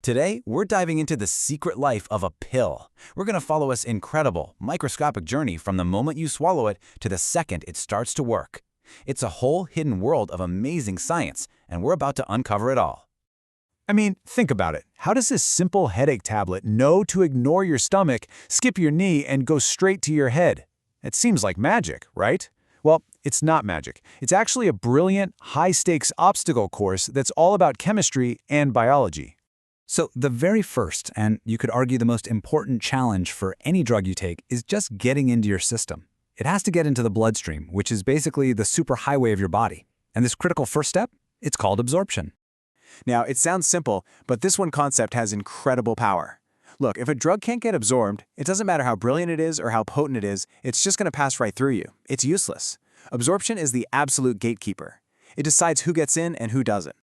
Today, we're diving into the secret life of a pill. We're going to follow this incredible, microscopic journey from the moment you swallow it to the second it starts to work. It's a whole hidden world of amazing science, and we're about to uncover it all. I mean, think about it. How does this simple headache tablet know to ignore your stomach, skip your knee, and go straight to your head? It seems like magic, right? Well, it's not magic. It's actually a brilliant, high-stakes obstacle course that's all about chemistry and biology. So the very first, and you could argue the most important challenge for any drug you take, is just getting into your system. It has to get into the bloodstream, which is basically the superhighway of your body. And this critical first step, it's called absorption. Now, it sounds simple, but this one concept has incredible power. Look, if a drug can't get absorbed, it doesn't matter how brilliant it is or how potent it is, it's just going to pass right through you. It's useless. Absorption is the absolute gatekeeper. It decides who gets in and who doesn't.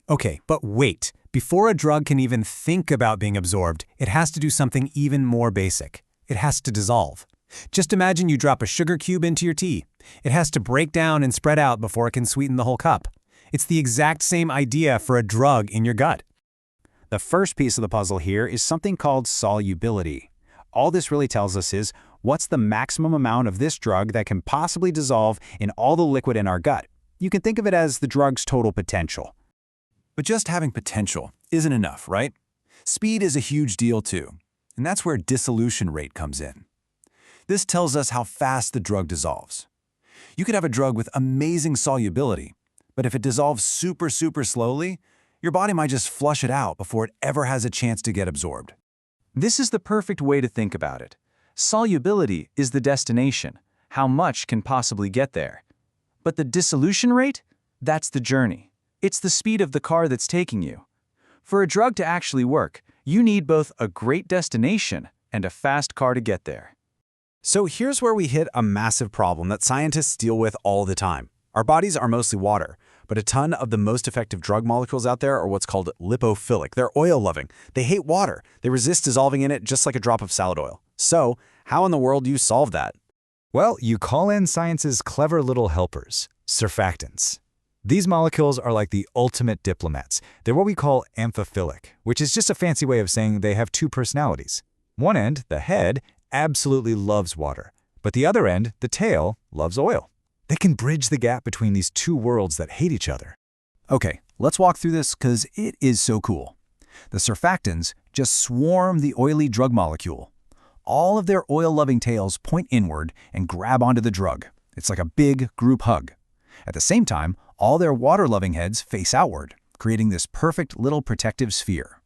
Okay, but wait. Before a drug can even think about being absorbed, it has to do something even more basic. It has to dissolve. Just imagine you drop a sugar cube into your tea. It has to break down and spread out before it can sweeten the whole cup. It's the exact same idea for a drug in your gut. The first piece of the puzzle here is something called solubility. All this really tells us is, what's the maximum amount of this drug that can possibly dissolve in all the liquid in our gut? You can think of it as the drug's total potential. But just having potential isn't enough, right? Speed is a huge deal too, and that's where dissolution rate comes in. This tells us how fast the drug dissolves. You could have a drug with amazing solubility, but if it dissolves super slowly, your body might just flush it out before it ever has a chance to get absorbed. This is the perfect way to think about it. Solubility is the destination. How much can possibly get there? But the dissolution rate? That's the journey. It's the speed of the car that's taking you. For a drug to actually work, you need both a great destination and a fast car to get there. So here's where we hit a massive problem that scientists deal with all the time. Our bodies are mostly water, but a ton of the most effective drug molecules out there are what's called lipophilic. They're oil-loving. They hate water. They resist dissolving in it just like a drop of salad oil. So, how in the world do you solve that? Well, you call in science's clever little helpers, surfactants. These molecules are like the ultimate diplomats. They're what we call amphiphilic, which is just a fancy way of saying they have two personalities. One end, the head, absolutely loves water, but the other end, the tail, loves oil. They can bridge the gap between these two worlds that hate each other. Okay, let's walk through this because it is so cool. The surfactants just swarm the oily drug molecule. All of their oil-loving tails point inward and grab onto the drug. It's like a big group hug. At the same time, all their water-loving heads face outward, creating this perfect little protective sphere.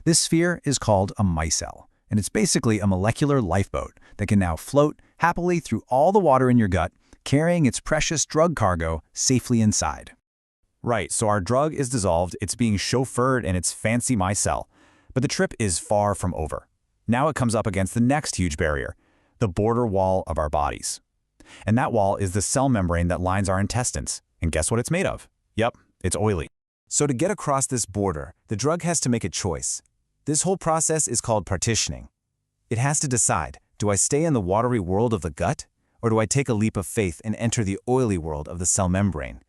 This sphere is called a micelle, and it's basically a molecular lifeboat that can now float happily through all the water in your gut, carrying its precious drug cargo safely inside. Right, so our drug is dissolved, it's being chauffeured in its fancy micelle. But the trip is far from over. Now it comes up against the next huge barrier, the border wall of our bodies. And that wall is the cell membrane that lines our intestines. And guess what it's made of? Yep, it's oily. So to get across this border, the drug has to make a choice. This whole process is called partitioning. It has to decide, do I stay in the watery world of the gut, or do I take a leap of faith and enter the oily world of the cell membrane?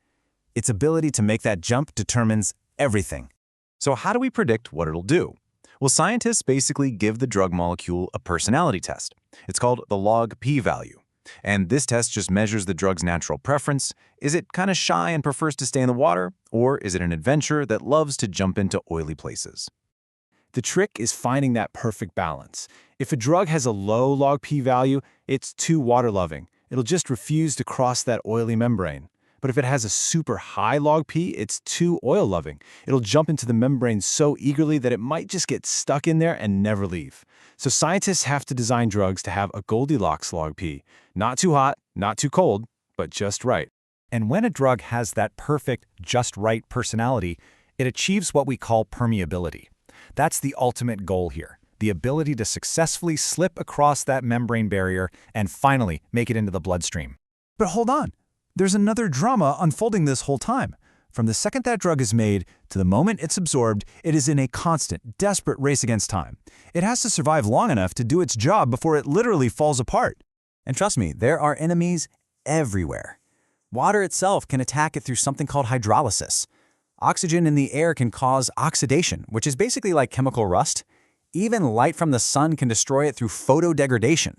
Its ability to make that jump determines everything. So how do we predict what it'll do? Well, scientists basically give the drug molecule a personality test. It's called the log p-value. And this test just measures the drug's natural preference. Is it kind of shy and prefers to stay in the water? Or is it an adventurer that loves to jump into oily places? The trick is finding that perfect balance. If a drug has a low log p-value, it's too water-loving. It'll just refuse to cross that oily membrane. But if it has a super high log p, it's too oil-loving. It'll jump into the membrane so eagerly that it might just get stuck in there and never leave. So scientists have to design drugs to have a Goldilocks log p. Not too hot, not too cold, but just right. And when a drug has that perfect, just right personality, it achieves what we call permeability. That's the ultimate goal here, the ability to successfully slip across that membrane barrier and finally make it into the bloodstream. But hold on, there's another drama unfolding this whole time. From the second that drug is made to the moment it's absorbed, it is in a constant, desperate race against time. It has to survive long enough to do its job before it literally falls apart. And trust me, there are enemies everywhere. Water itself can attack it through something called hydrolysis. Oxygen in the air can cause oxidation, which is basically like chemical rust. Even light from the sun can destroy it through photodegradation.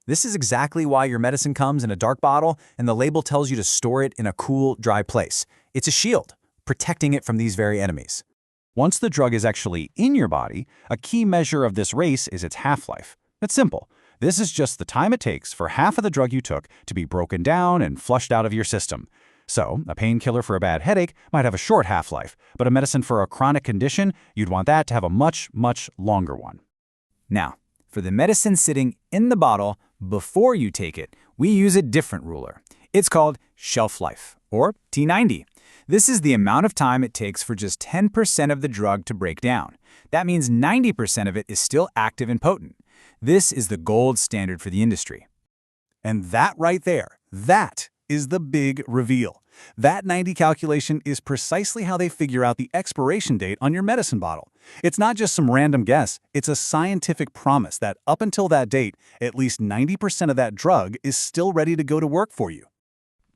This is exactly why your medicine comes in a dark bottle and the label tells you to store it in a cool, dry place. It's a shield, protecting it from these very enemies. Once the drug is actually in your body, a key measure of this race is its half-life. It's simple. This is just the time it takes for half of the drug you took to be broken down and flushed out of your system. So, a painkiller for a bad headache might have a short half-life, but a medicine for a chronic condition, you'd want that to have a much, much longer one. Now, for the medicine sitting in the bottle before you take it, we use a different ruler. It's called shelf life, or T90. This is the amount of time it takes for just 10% of the drug to break down. That means 90% of it is still active and potent. This is the gold standard for the industry. And that right there, that is the big reveal. That 90 calculation is precisely how they figure out the expiration date on your medicine bottle. It's not just some random guess, it's a scientific promise that up until that date, at least 90% of that drug is still ready to go to work for you.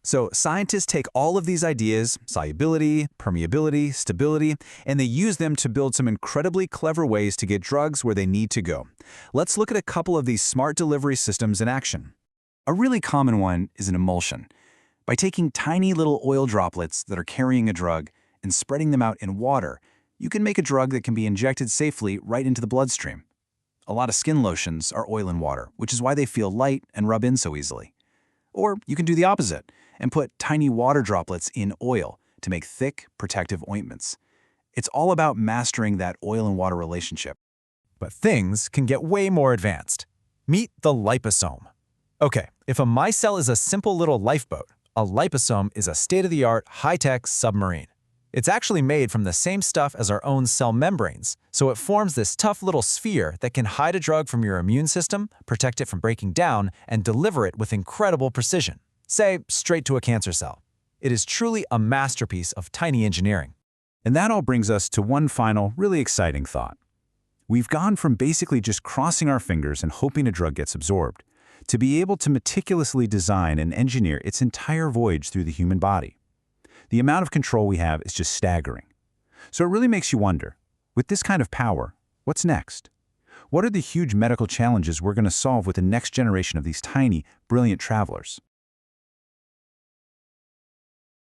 So scientists take all of these ideas, solubility, permeability, stability, and they use them to build some incredibly clever ways to get drugs where they need to go. Let's look at a couple of these smart delivery systems in action. A really common one is an emulsion. By taking tiny little oil droplets that are carrying a drug and spreading them out in water, you can make a drug that can be injected safely right into the bloodstream. A lot of skin lotions are oil and water, which is why they feel light and rub in so easily. Or you can do the opposite and put tiny water droplets in oil to make thick, protective ointments. It's all about mastering that oil and water relationship. But things can get way more advanced. Meet the liposome. Okay, if a micelle is a simple little lifeboat, a liposome is a state-of-the-art, high-tech submarine. It's actually made from the same stuff as our own cell membranes, so it forms this tough little sphere that can hide a drug from your immune system, protect it from breaking down, and deliver it with incredible precision. Say, straight to a cancer cell. It is truly a masterpiece of tiny engineering. And that all brings us to one final, really exciting thought. We've gone from basically just crossing our fingers and hoping a drug gets absorbed, to be able to meticulously design and engineer its entire voyage through the human body. The amount of control we have is just staggering. So it really makes you wonder, with this kind of power, what's next? What are the huge medical challenges we're going to solve with the next generation of these tiny, brilliant travelers?